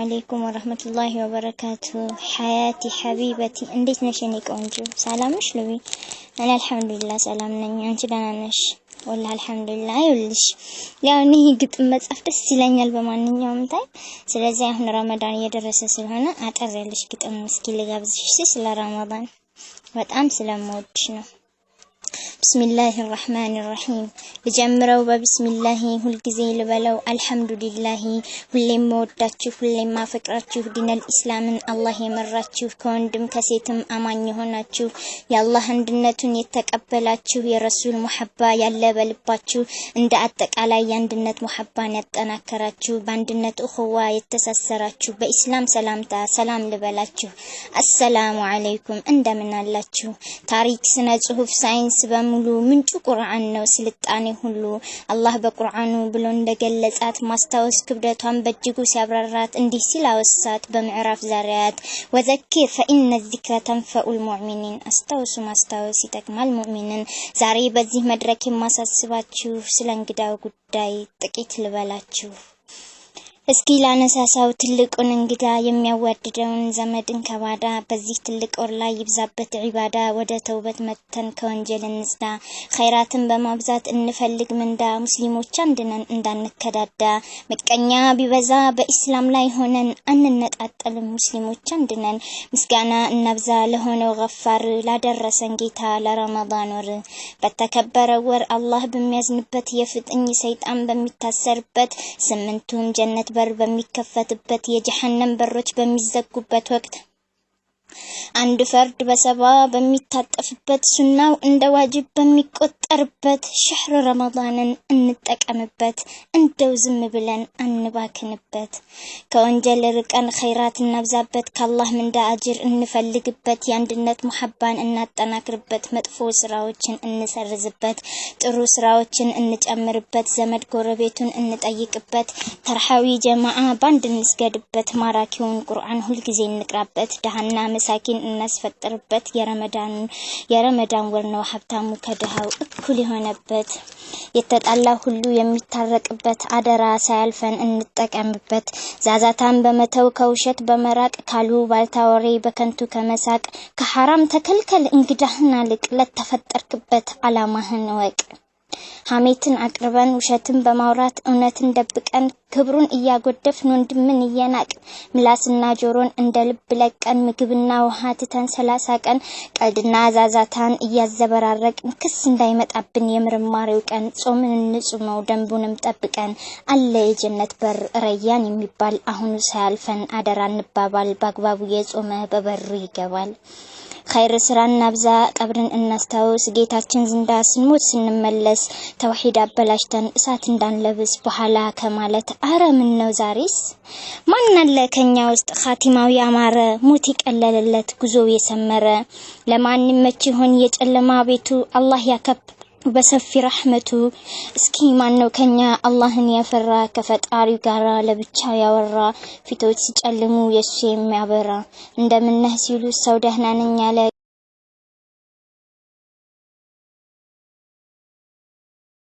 عليكم ورحمة الله وبركاته. حياتي حبيبتي እንዴት ነሽ የኔ ቆንጆ? ሰላም ነሽ ልቢ? እኔ አልሐምዱሊላህ ሰላም ነኝ። አንቺ ደህና ነሽ? ወላሂ አልሐምዱሊላህ። ይኸውልሽ ያው እኔ ግጥም መጻፍ ደስ ይለኛል በማንኛውም ታይም። ስለዚህ አሁን ረመዳን እየደረሰ ስለሆነ አጠር ያለሽ ግጥም እስኪ ልጋብዝሽ ስለ ረመዳን በጣም ስለምወድሽ ነው። ብስሚላሂ الرحمن الرحيم ልጀምረው በብስሚላሂ ሁልጊዜ ልበለው አልሐምዱሊላሂ ሁሌም ወዳችሁ ሁሌም ማፈቅራችሁ ዲነል ኢስላምን አላህ የመራችሁ ከወንድም ከሴትም አማኝ ሆናችሁ የአላህ አንድነቱን የተቀበላችሁ የረሱል ሙሐባ ያለ በልባችሁ እንደ አጠቃላይ የአንድነት ሙሐባን ያጠናከራችሁ በአንድነት እኹዋ የተሳሰራችሁ በኢስላም ሰላምታ ሰላም ልበላችሁ። አሰላሙ አለይኩም እንደምን አላችሁ? ታሪክ ስነ ጽሁፍ ሳይንስ በሙሉ ምንጩ ቁርአን ነው ስልጣኔ ሁሉ አላህ በቁርአኑ ብሎ እንደገለጻት ማስታወስ ክብደቷን በእጅጉ ሲያብራራት እንዲህ ሲል አወሳት በምዕራፍ ዛሪያት ወዘኪር ፈኢነ الذكر تنفع المؤمنين አስታውሱ ማስታወስ ይጠቅማል ሙእሚንን። ዛሬ በዚህ መድረክ የማሳስባችሁ ስለ እንግዳው ጉዳይ ጥቂት ልበላችሁ። እስኪ ላነሳሳው ትልቁን እንግዳ የሚያዋድደውን ዘመድን ከባዳ በዚህ ትልቅ ወር ላይ ይብዛበት ዒባዳ ወደ ተውበት መተን ከወንጀል እንጽዳ ኸይራትን በማብዛት እንፈልግ ምንዳ ሙስሊሞች አንድነን እንዳንከዳዳ ምቀኛ ቢበዛ በኢስላም ላይ ሆነን አንነጣጠልም ሙስሊሞች አንድነን ምስጋና እናብዛ ለሆነው ገፋር ላደረሰን ጌታ ለረመዳን ወር በተከበረ ወር አላህ በሚያዝንበት የፍጥኝ ሰይጣን በሚታሰርበት ስምንቱም ጀነት በር በሚከፈትበት የጀሃነም በሮች በሚዘጉበት ወቅት አንድ ፈርድ በሰባ በሚታጠፍበት ሱናው እንደ ዋጅብ በሚቆጠርበት ሸህር ረመዳንን እንጠቀምበት እንደው ዝም ብለን አንባክንበት ከወንጀል ርቀን ኸይራት እናብዛበት ከአላህ ምንዳ አጅር እንፈልግበት የአንድነት ሙሐባን እናጠናክርበት መጥፎ ስራዎችን እንሰርዝበት ጥሩ ስራዎችን እንጨምርበት ዘመድ ጎረቤቱን እንጠይቅበት ተርሐዊ ጀማዓ ባንድ እንስገድበት ማራኪውን ቁርአን ሁሉ ጊዜ እንቅራበት ደሃና ሳኪን እናስፈጥርበት የረመዳን ወር ነው ሀብታሙ ከድሃው እኩል የሆነበት የተጣላ ሁሉ የሚታረቅበት አደራ ሳያልፈን እንጠቀምበት ዛዛታን በመተው ከውሸት በመራቅ ካሉ ባልታወሬ በከንቱ ከመሳቅ ከሐራም ተከልከል እንግዳህና ልቅ ለተፈጠርክበት አላማህን ወቅ ሐሜትን አቅርበን ውሸትን በማውራት እውነትን ደብቀን ክብሩን እያጎደፍን ወንድምን እየናቅ ምላስና ጆሮን እንደ ልብ ለቀን ምግብና ውሃ ትተን 30 ቀን ቀልድና ዛዛታን እያዘበራረቅን ክስ እንዳይመጣብን የምርማሬው ቀን ጾምን እንጹመው ደንቡንም ጠብቀን አለ የጀነት በር ረያን የሚባል አሁኑ ሳያልፈን አደራ እንባባል በአግባቡ የጾመ በበሩ ይገባል። ኸይር ስራና አብዛ ቀብርን እናስታውስ ጌታችን ዝንዳ ስንሞት ስንመለስ ተውሂድ አበላሽተን እሳት እንዳንለብስ በኋላ ከማለት አረ ምን ነው ዛሬስ ማን አለ ከኛ ውስጥ ኻቲማው ያማረ ሞት ይቀለለለት ጉዞ የሰመረ ለማንም መች ይሆን የጨለማ ቤቱ አላህ ያከብ በሰፊ ረህመቱ እስኪ ማን ነው ከኛ አላህን ያፈራ ከፈጣሪው ጋራ ለብቻው ያወራ ፊቶች ሲጨልሙ የሱ የሚያበራ እንደምነህ ሲሉ ሰው ደህና ነኝ ያለ